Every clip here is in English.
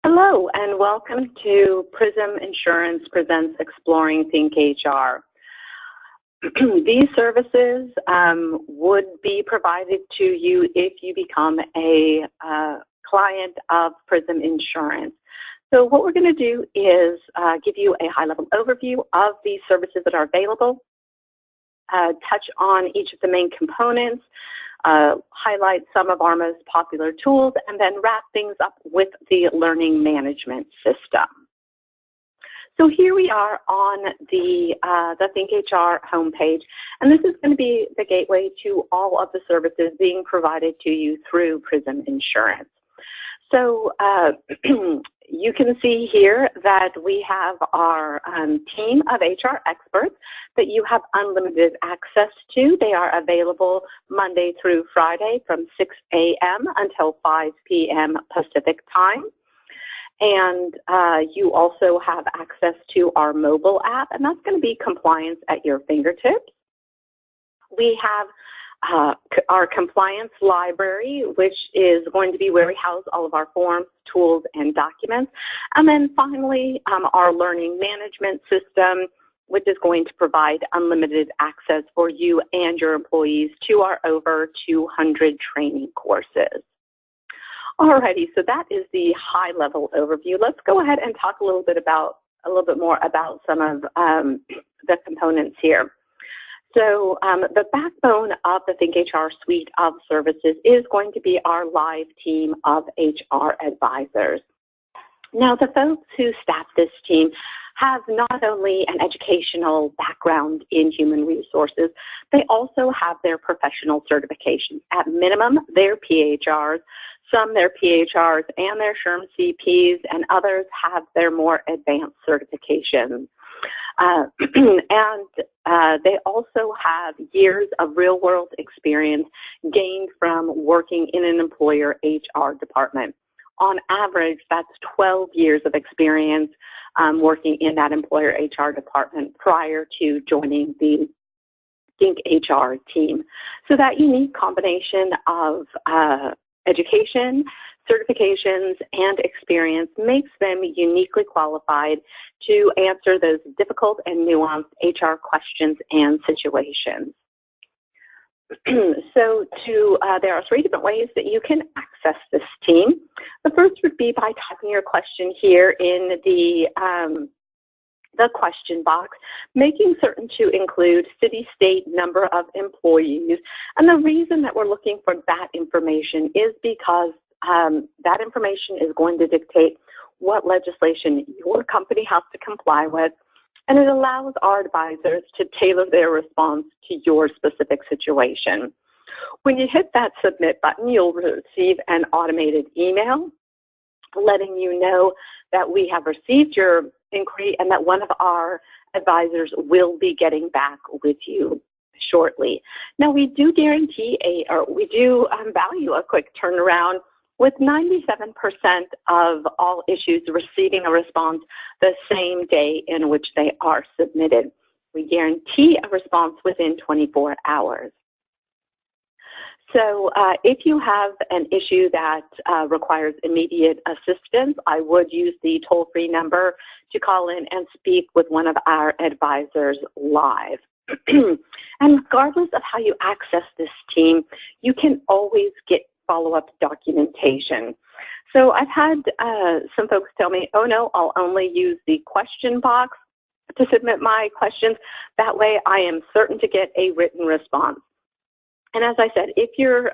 Hello, and welcome to Prism Insurance Presents Exploring ThinkHR. These services would be provided to you if you become a client of Prism Insurance. So what we're going to do is give you a high-level overview of these services that are available, touch on each of the main components, highlight some of our most popular tools, and then wrap things up with the learning management system. So here we are on the ThinkHR homepage, and this is going to be the gateway to all of the services being provided to you through Prism Insurance. So you can see here that we have our team of HR experts that you have unlimited access to. They are available Monday through Friday from 6 a.m. until 5 p.m. Pacific time. And you also have access to our mobile app, and that's going to be compliance at your fingertips. We have our compliance library, which is going to be where we house all of our forms, tools, and documents. And then finally, our learning management system, which is going to provide unlimited access for you and your employees to our over 200 training courses. Alrighty, so that is the high-level overview. Let's go ahead and talk a little bit more about some of the components here. So the backbone of the ThinkHR suite of services is going to be our live team of HR advisors. Now, the folks who staff this team have not only an educational background in human resources, they also have their professional certifications. At minimum, they're PHRs, some they're PHRs and their SHRM CPs, and others have their more advanced certifications. They also have years of real-world experience gained from working in an employer HR department. On average, that's 12 years of experience working in that employer HR department prior to joining the ThinkHR team. So that unique combination of education, certifications, and experience makes them uniquely qualified to answer those difficult and nuanced HR questions and situations. So there are 3 different ways that you can access this team. The first would be by typing your question here in the question box, making certain to include city, state, number of employees. And the reason that we're looking for that information is because that information is going to dictate what legislation your company has to comply with, and it allows our advisors to tailor their response to your specific situation. When you hit that submit button, you'll receive an automated email letting you know that we have received your inquiry and that one of our advisors will be getting back with you shortly. Now, we do guarantee we do value a quick turnaround, with 97% of all issues receiving a response the same day in which they are submitted. We guarantee a response within 24 hours. So if you have an issue that requires immediate assistance, I would use the toll-free number to call in and speak with one of our advisors live. And regardless of how you access this team, you can always get follow-up documentation. So I've had some folks tell me, oh no, I'll only use the question box to submit my questions. That way I am certain to get a written response. And as I said, if your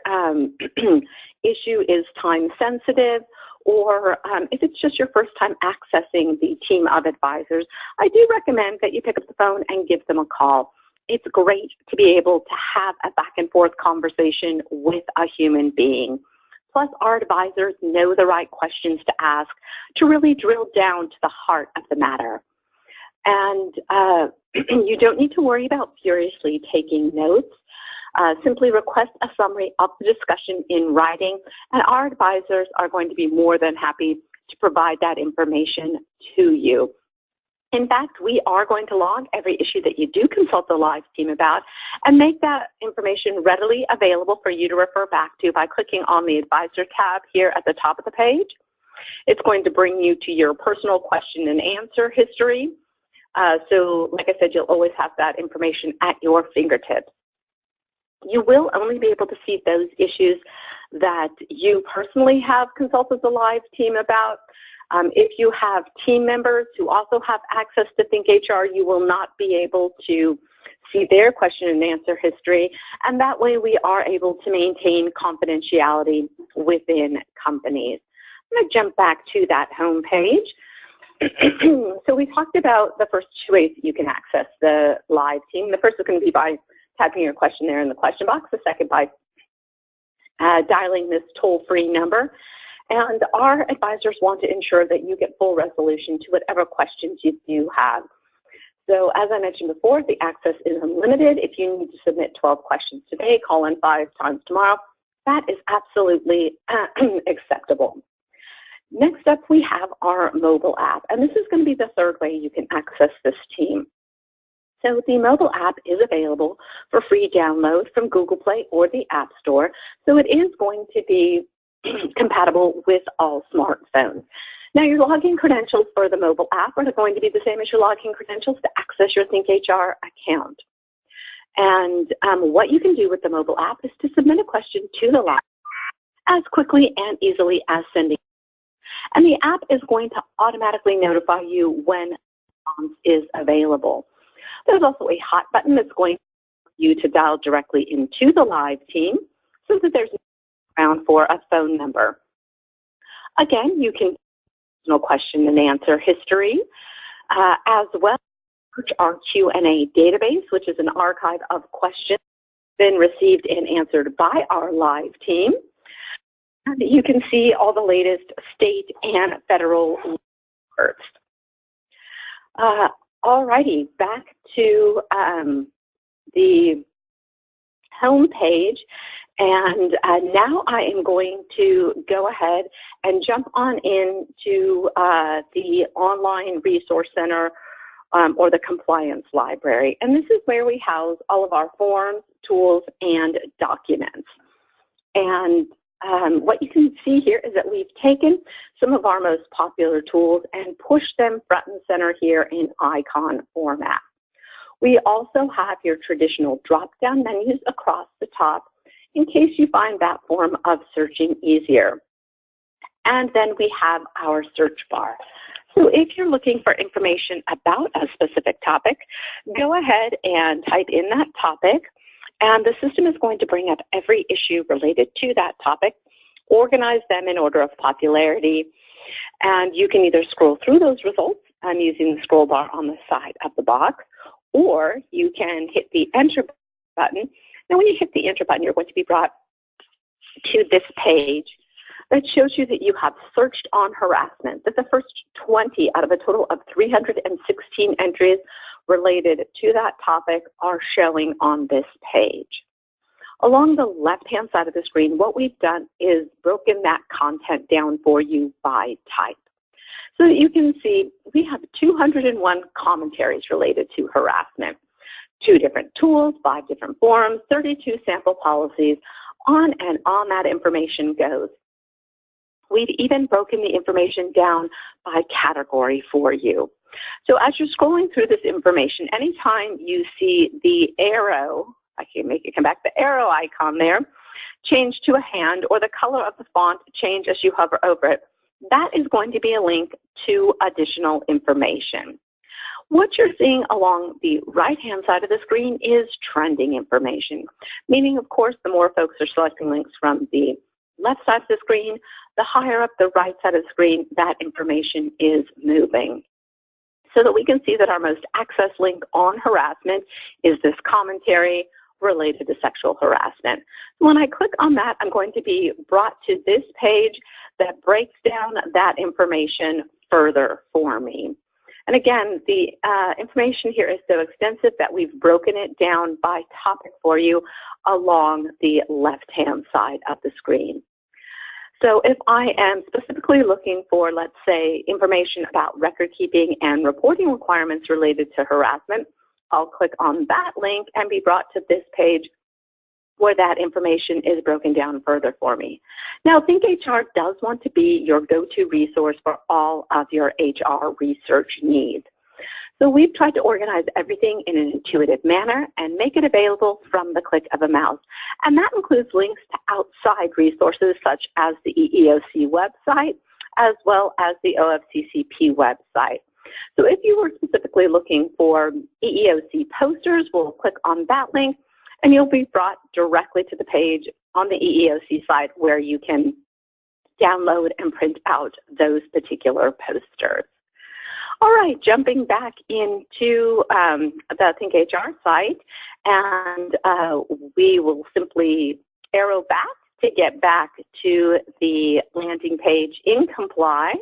issue is time sensitive, or if it's just your first time accessing the team of advisors, I do recommend that you pick up the phone and give them a call. It's great to be able to have a back and forth conversation with a human being. Plus, our advisors know the right questions to ask to really drill down to the heart of the matter. And you don't need to worry about furiously taking notes. Simply request a summary of the discussion in writing, and our advisors are going to be more than happy to provide that information to you. In fact, we are going to log every issue that you do consult the live team about and make that information readily available for you to refer back to by clicking on the Advisor tab here at the top of the page. It's going to bring you to your personal question and answer history. So like I said, you'll always have that information at your fingertips. You will only be able to see those issues that you personally have consulted the live team about. If you have team members who also have access to ThinkHR, you will not be able to see their question and answer history, and that way we are able to maintain confidentiality within companies. I'm going to jump back to that home page. So we talked about the first two ways that you can access the live team. The first is going to be by typing your question there in the question box. The second by dialing this toll-free number. And our advisors want to ensure that you get full resolution to whatever questions you do have. So as I mentioned before, the access is unlimited. If you need to submit 12 questions today, call in 5 times tomorrow. That is absolutely acceptable. Next up, we have our mobile app, and this is going to be the third way you can access this team. So the mobile app is available for free download from Google Play or the App Store, so it is going to be compatible with all smartphones. Now, your login credentials for the mobile app are going to be the same as your login credentials to access your ThinkHR account. And what you can do with the mobile app is to submit a question to the live as quickly and easily as sending. And the app is going to automatically notify you when response is available. There's also a hot button that's going to you to dial directly into the live team so that there's no round for a phone number. Again, you can question and answer history, as well as search our Q&A database, which is an archive of questions been received and answered by our live team. And you can see all the latest state and federal alerts. All righty, back to the home page. And now I am going to go ahead and jump on into the online resource center or the compliance library. And this is where we house all of our forms, tools, and documents. And what you can see here is that we've taken some of our most popular tools and pushed them front and center here in icon format. We also have your traditional drop-down menus across the top in case you find that form of searching easier. And then we have our search bar. So if you're looking for information about a specific topic, go ahead and type in that topic, and the system is going to bring up every issue related to that topic, organize them in order of popularity, and you can either scroll through those results using the scroll bar on the side of the box, or you can hit the enter button. Now, when you hit the enter button, you're going to be brought to this page that shows you that you have searched on harassment, that the first 20 out of a total of 316 entries related to that topic are showing on this page. Along the left-hand side of the screen, what we've done is broken that content down for you by type. So that you can see we have 201 commentaries related to harassment. 2 different tools, 5 different forums, 32 sample policies, on and on that information goes. We've even broken the information down by category for you. So as you're scrolling through this information, anytime you see the arrow, I can make it come back, the arrow icon there, change to a hand, or the color of the font change as you hover over it, that is going to be a link to additional information. What you're seeing along the right-hand side of the screen is trending information, meaning, of course, the more folks are selecting links from the left side of the screen, the higher up the right side of the screen that information is moving. So that we can see that our most accessed link on harassment is this commentary related to sexual harassment. When I click on that, I'm going to be brought to this page that breaks down that information further for me. And again, the information here is so extensive that we've broken it down by topic for you along the left-hand side of the screen. So if I am specifically looking for, let's say, information about record keeping and reporting requirements related to harassment, I'll click on that link and be brought to this page where that information is broken down further for me. Now, ThinkHR does want to be your go-to resource for all of your HR research needs. So we've tried to organize everything in an intuitive manner and make it available from the click of a mouse. And that includes links to outside resources such as the EEOC website, as well as the OFCCP website. So if you were specifically looking for EEOC posters, we'll click on that link, and you'll be brought directly to the page on the EEOC site where you can download and print out those particular posters. All right, jumping back into the ThinkHR site, and we will simply arrow back to get back to the landing page in Comply.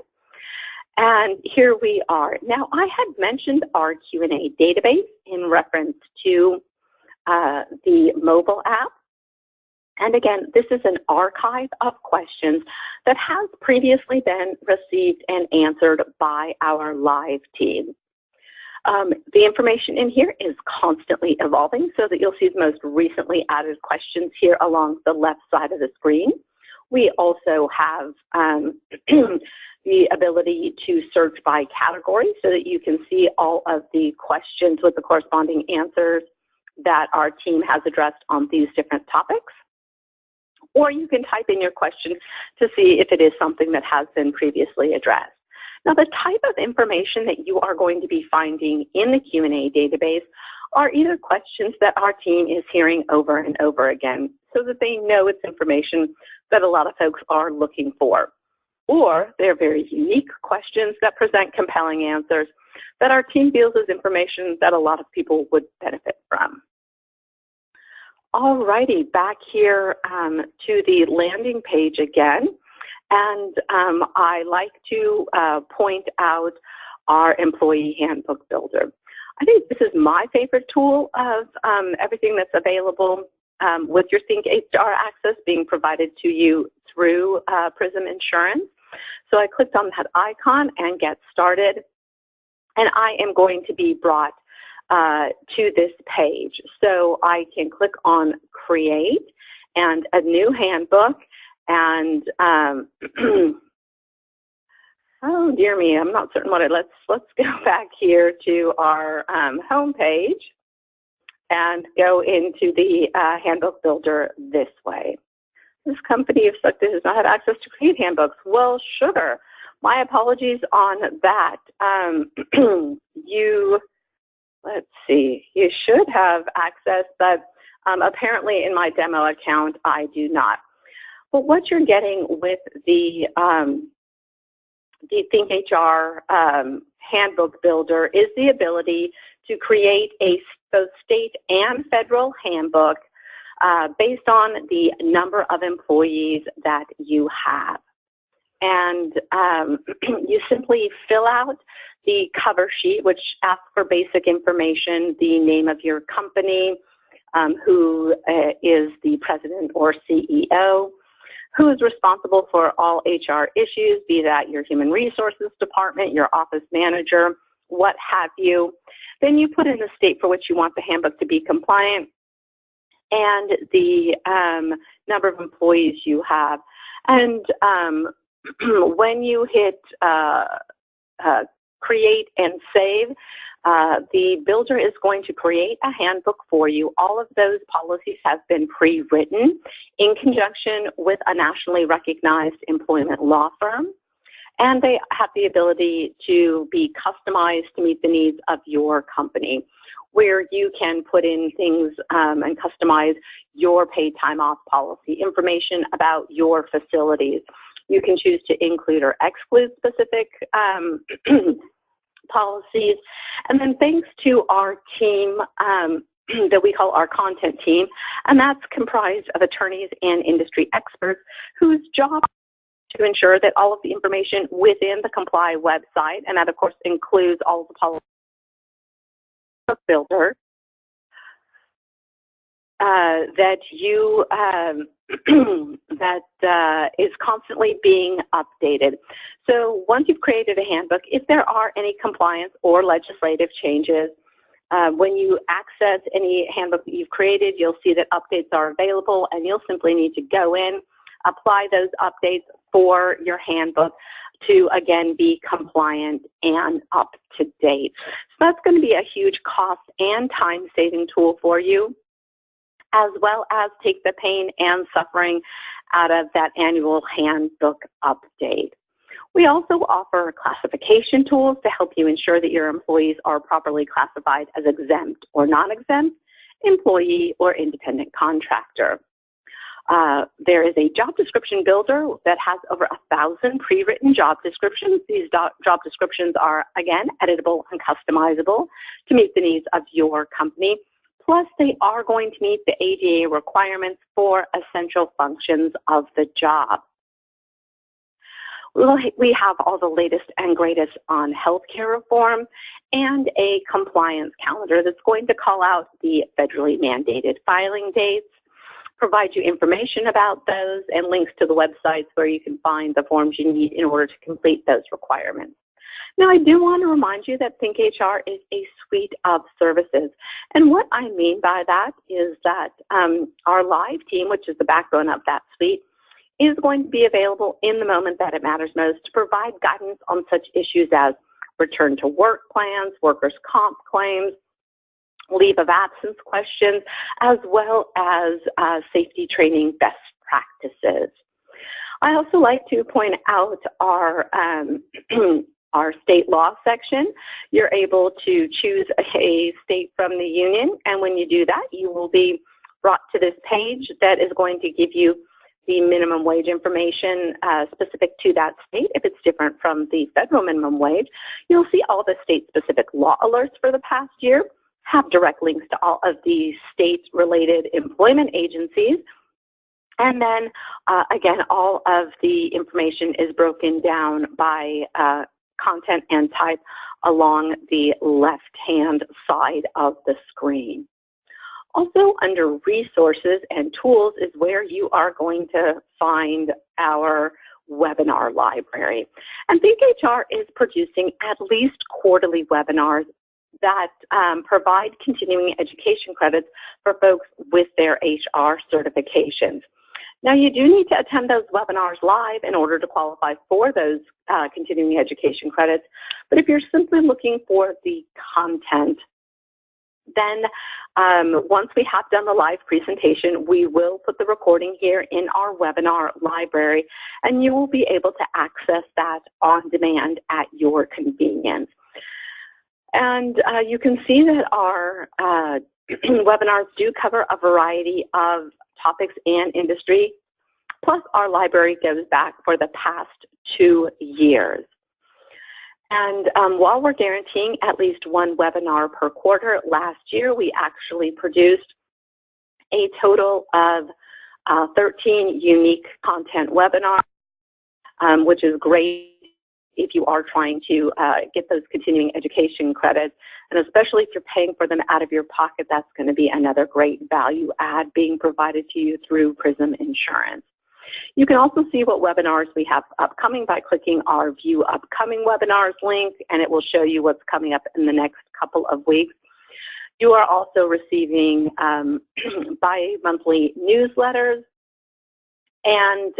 And here we are. Now, I had mentioned our Q&A database in reference to the mobile app. And again, this is an archive of questions that has previously been received and answered by our live team. The information in here is constantly evolving, so that you'll see the most recently added questions here along the left side of the screen. We also have the ability to search by category so that you can see all of the questions with the corresponding answers that our team has addressed on these different topics. Or you can type in your question to see if it is something that has been previously addressed. Now, the type of information that you are going to be finding in the Q&A database are either questions that our team is hearing over and over again so that they know it's information that a lot of folks are looking for, or they're very unique questions that present compelling answers that our team feels is information that a lot of people would benefit from. All righty, back here to the landing page again. And I like to point out our employee handbook builder. I think this is my favorite tool of everything that's available with your ThinkHR access being provided to you through Prism Insurance. So I clicked on that icon and get started. And I am going to be brought to this page. So I can click on Create and a new handbook. And oh dear me, I'm not certain what let's go back here to our home page and go into the handbook builder this way. This company of selected does not have access to create handbooks. Well, sugar. My apologies on that. Let's see, you should have access, but apparently in my demo account, I do not. But what you're getting with the ThinkHR handbook builder is the ability to create a both state and federal handbook based on the number of employees that you have. And you simply fill out the cover sheet, which asks for basic information, the name of your company, who is the president or CEO, who is responsible for all HR issues, be that your human resources department, your office manager, what have you. Then you put in the state for which you want the handbook to be compliant and the number of employees you have. And when you hit create and save, the builder is going to create a handbook for you. All of those policies have been pre-written in conjunction with a nationally recognized employment law firm, and they have the ability to be customized to meet the needs of your company, where you can put in things and customize your paid time off policy, information about your facilities. You can choose to include or exclude specific policies. And then thanks to our team that we call our content team, and that's comprised of attorneys and industry experts whose job is to ensure that all of the information within the Comply website, and that of course includes all of the policy builder, that you that is constantly being updated. So once you've created a handbook, if there are any compliance or legislative changes When you access any handbook that you've created, you'll see that updates are available, and you'll simply need to go in, apply those updates for your handbook to, again, be compliant and up to date. So that's going to be a huge cost and time-saving tool for you, as well as take the pain and suffering out of that annual handbook update. We also offer classification tools to help you ensure that your employees are properly classified as exempt or non-exempt, employee, or independent contractor. There is a job description builder that has over 1,000 pre-written job descriptions. These job descriptions are, again, editable and customizable to meet the needs of your company. Plus, they are going to meet the ADA requirements for essential functions of the job. We have all the latest and greatest on healthcare reform and a compliance calendar that's going to call out the federally mandated filing dates, provide you information about those, and links to the websites where you can find the forms you need in order to complete those requirements. Now, I do want to remind you that ThinkHR is a suite of services. And what I mean by that is that our live team, which is the backbone of that suite, is going to be available in the moment that it matters most to provide guidance on such issues as return to work plans, workers' comp claims, leave of absence questions, as well as safety training best practices. I also like to point out our our state law section. You're able to choose a state from the union, and when you do that, you will be brought to this page that is going to give you the minimum wage information specific to that state. If it's different from the federal minimum wage, you'll see all the state-specific law alerts for the past year, have direct links to all of the state-related employment agencies, and then, again, all of the information is broken down by content and type along the left-hand side of the screen. Also, under resources and tools is where you are going to find our webinar library. And ThinkHR is producing at least quarterly webinars that provide continuing education credits for folks with their HR certifications. Now, you do need to attend those webinars live in order to qualify for those continuing education credits, but if you're simply looking for the content, then once we have done the live presentation, we will put the recording here in our webinar library, and you will be able to access that on demand at your convenience. And you can see that our webinars do cover a variety of topics and industry, plus our library goes back for the past 2 years. And while we're guaranteeing at least one webinar per quarter, last year we actually produced a total of 13 unique content webinars, which is great if you are trying to get those continuing education credits, and especially if you're paying for them out of your pocket, that's going to be another great value add being provided to you through Prism Insurance. You can also see what webinars we have upcoming by clicking our View Upcoming Webinars link, and it will show you what's coming up in the next couple of weeks. You are also receiving bi-monthly newsletters, and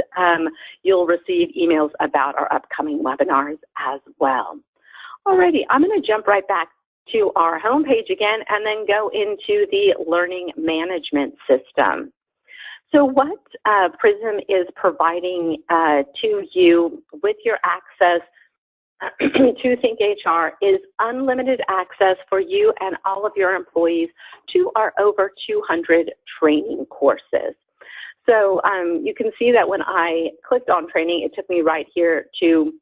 you'll receive emails about our upcoming webinars as well. Alrighty, I'm going to jump right back to our homepage again and then go into the learning management system. So what Prism is providing to you with your access to ThinkHR is unlimited access for you and all of your employees to our over 200 training courses. So you can see that when I clicked on training, it took me right here to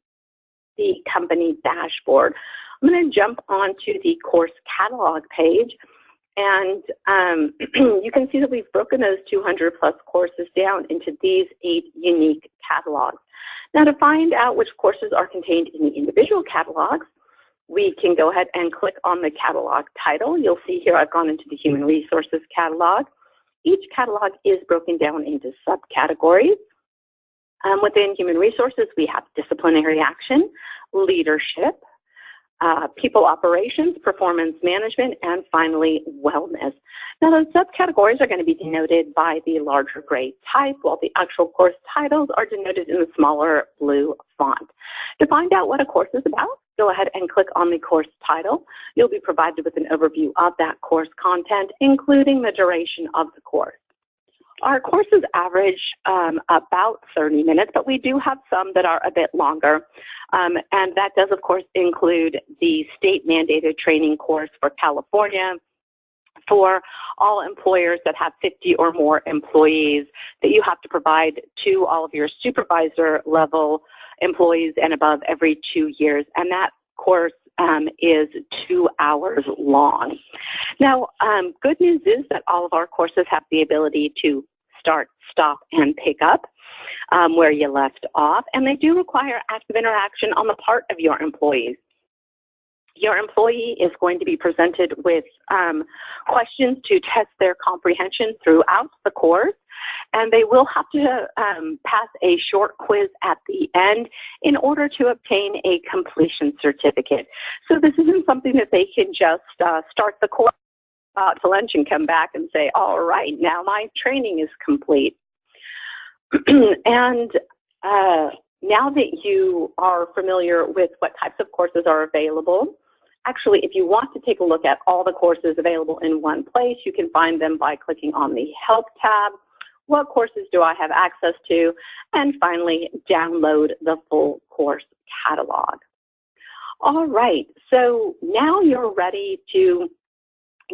the company dashboard. I'm going to jump onto the course catalog page, and you can see that we've broken those 200 plus courses down into these 8 unique catalogs. Now, to find out which courses are contained in the individual catalogs, we can go ahead and click on the catalog title. You'll see here I've gone into the Human Resources catalog. Each catalog is broken down into subcategories. Within Human Resources, we have disciplinary action, leadership, people operations, performance management, and finally, wellness. Now, those subcategories are going to be denoted by the larger gray type, while the actual course titles are denoted in the smaller blue font. To find out what a course is about, go ahead and click on the course title. You'll be provided with an overview of that course content, including the duration of the course. Our courses average about 30 minutes, but we do have some that are a bit longer. And that does, of course, include the state-mandated training course for California for all employers that have 50 or more employees that you have to provide to all of your supervisor-level employees and above every 2 years. And that course is 2 hours long. Now, good news is that all of our courses have the ability to start, stop, and pick up where you left off, and they do require active interaction on the part of your employees. Your employee is going to be presented with questions to test their comprehension throughout the course, and they will have to pass a short quiz at the end in order to obtain a completion certificate. So this isn't something that they can just start the course out to lunch and come back and say, all right, now my training is complete. And now that you are familiar with what types of courses are available, actually, if you want to take a look at all the courses available in one place, you can find them by clicking on the Help tab. What courses do I have access to? And finally, download the full course catalog. All right, so now you're ready to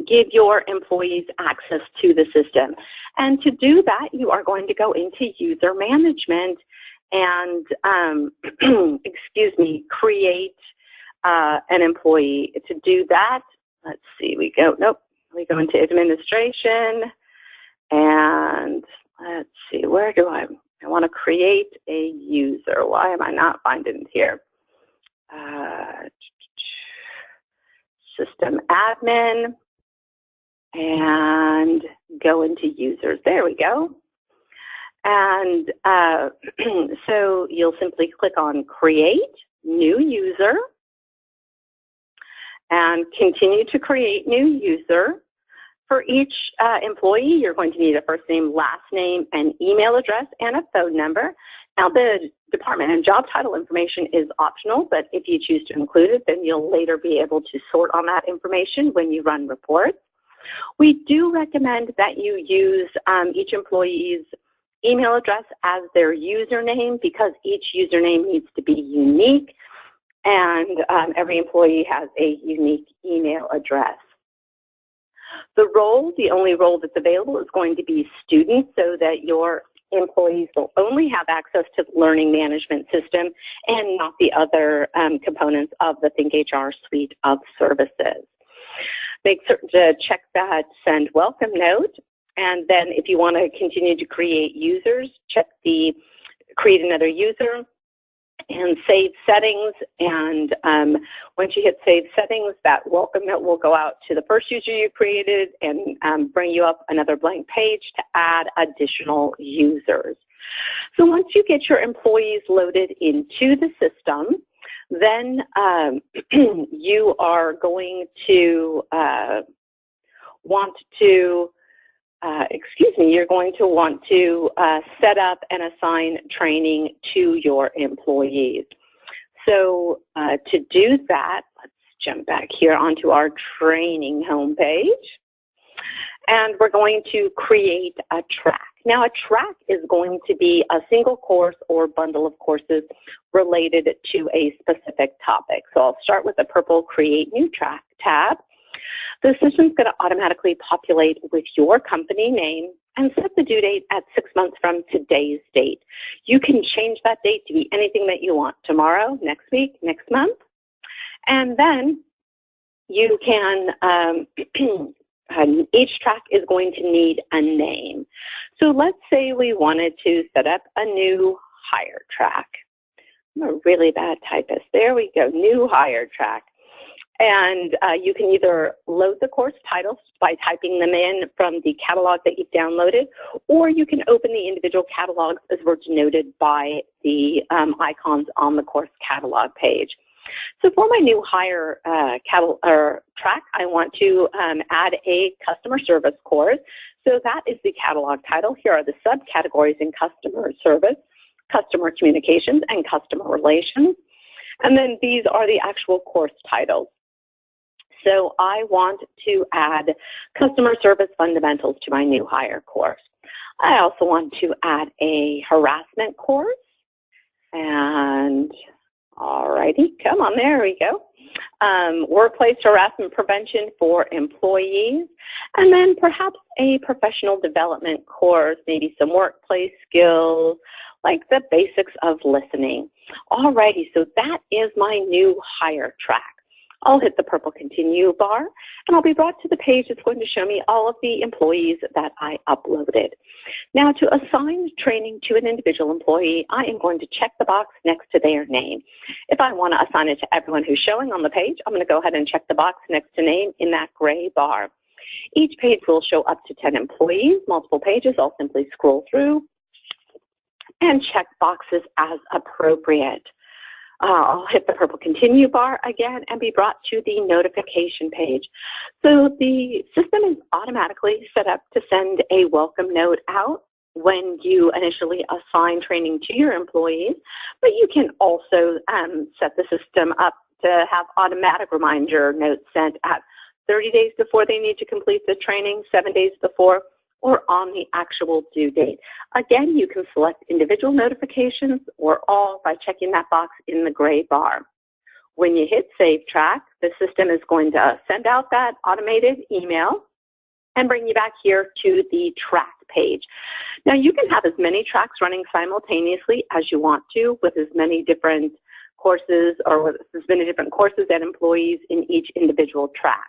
give your employees access to the system. And to do that, you are going to go into user management and, create an employee. To do that, let's see, we go into administration, and let's see, where do I want to create a user. Why am I not finding it here? System admin, and go into users. There we go. And so you'll simply click on create new user and continue to create new user. For each employee, you're going to need a first name, last name, an email address, and a phone number. Now, the department and job title information is optional, but if you choose to include it, then you'll later be able to sort on that information when you run reports. We do recommend that you use each employee's email address as their username, because each username needs to be unique, and every employee has a unique email address. The only role that's available is going to be student, so that your employees will only have access to the learning management system and not the other components of the ThinkHR suite of services. Make certain to check that send welcome note, and then if you want to continue to create users, check the create another user and save settings, and once you hit save settings, that welcome note will go out to the first user you created and bring you up another blank page to add additional users. So once you get your employees loaded into the system, then you are going to you're going to want to set up and assign training to your employees. So to do that, let's jump back here onto our training homepage, and we're going to create a track. Now, a track is going to be a single course or bundle of courses related to a specific topic. So I'll start with the purple Create New Track tab. The system's going to automatically populate with your company name and set the due date at 6 months from today's date. You can change that date to be anything that you want, tomorrow, next week, next month. And then you can, each track is going to need a name. So let's say we wanted to set up a new hire track. I'm a really bad typist. There we go, new hire track. And you can either load the course titles by typing them in from the catalog that you've downloaded, or you can open the individual catalogs as were denoted by the icons on the course catalog page. So for my new hire track, I want to add a customer service course. So that is the catalog title. Here are the subcategories in customer service, customer communications, and customer relations. And then these are the actual course titles. So I want to add customer service fundamentals to my new hire course. I also want to add a harassment course. And alrighty, come on, there we go. Workplace harassment prevention for employees. And then perhaps a professional development course, maybe some workplace skills, like the basics of listening. Alrighty, so that is my new hire track. I'll hit the purple continue bar, and I'll be brought to the page that's going to show me all of the employees that I uploaded. Now, to assign training to an individual employee, I am going to check the box next to their name. If I want to assign it to everyone who's showing on the page, I'm going to go ahead and check the box next to name in that gray bar. Each page will show up to 10 employees, multiple pages. I'll simply scroll through and check boxes as appropriate. I'll hit the purple continue bar again and be brought to the notification page. So the system is automatically set up to send a welcome note out when you initially assign training to your employees, but you can also set the system up to have automatic reminder notes sent at 30 days before they need to complete the training, 7 days before, or on the actual due date. Again, you can select individual notifications or all by checking that box in the gray bar. When you hit Save Track, the system is going to send out that automated email and bring you back here to the track page. Now, you can have as many tracks running simultaneously as you want to with as many different courses or with as many different courses and employees in each individual track.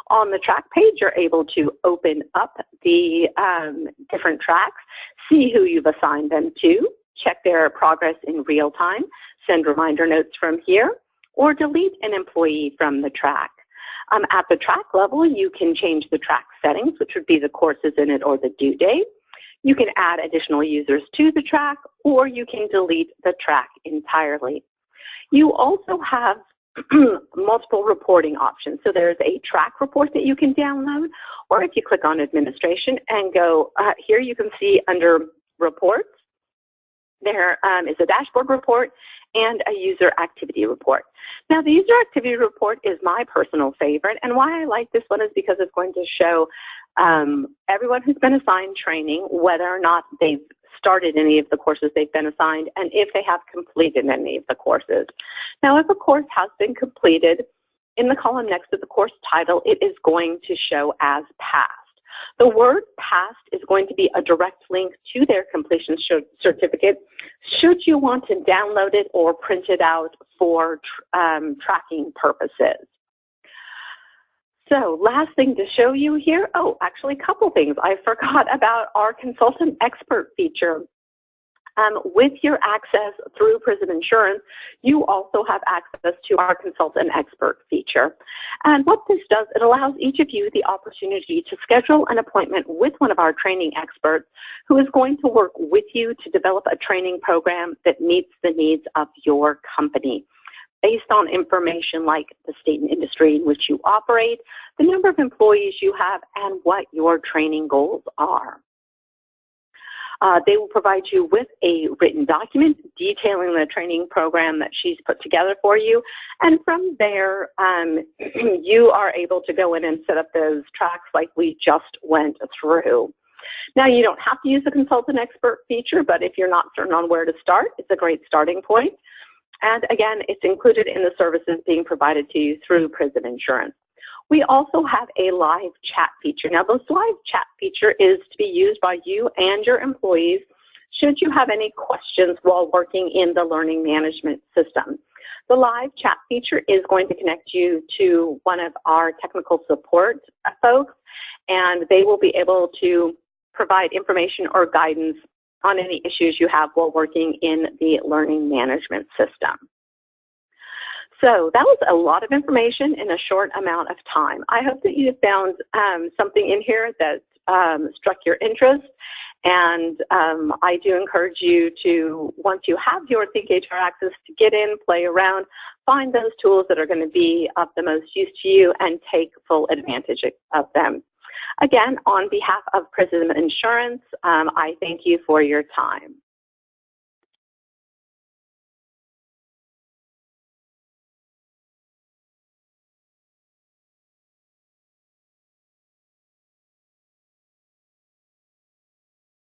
On the track page, you're able to open up the different tracks, see who you've assigned them to, check their progress in real time, send reminder notes from here, or delete an employee from the track. At the track level, you can change the track settings, which would be the courses in it or the due date. You can add additional users to the track, or you can delete the track entirely. You also have multiple reporting options. So there's a track report that you can download, or if you click on administration and go here, you can see under reports, there is a dashboard report and a user activity report. Now, the user activity report is my personal favorite, and why I like this one is because it's going to show everyone who's been assigned training, whether or not they've started any of the courses they've been assigned, and if they have completed any of the courses. Now, if a course has been completed, in the column next to the course title, it is going to show as passed. The word passed is going to be a direct link to their completion certificate should you want to download it or print it out for tracking purposes. So last thing to show you here, oh, actually a couple things. I forgot about our consultant expert feature. With your access through Prism Insurance, you also have access to our consultant expert feature. And what this does, it allows each of you the opportunity to schedule an appointment with one of our training experts who is going to work with you to develop a training program that meets the needs of your company, based on information like the state and industry in which you operate, the number of employees you have, and what your training goals are. They will provide you with a written document detailing the training program that she's put together for you. And from there, you are able to go in and set up those tracks like we just went through. Now, you don't have to use the consultant expert feature, but if you're not certain on where to start, it's a great starting point. And again, it's included in the services being provided to you through Prism Insurance. We also have a live chat feature. Now, this live chat feature is to be used by you and your employees should you have any questions while working in the learning management system. The live chat feature is going to connect you to one of our technical support folks, and they will be able to provide information or guidance on any issues you have while working in the learning management system. So that was a lot of information in a short amount of time. I hope that you found something in here that struck your interest. And I do encourage you to, once you have your ThinkHR access, to get in, play around, find those tools that are going to be of the most use to you, and take full advantage of them. Again, on behalf of Prism Insurance, I thank you for your time.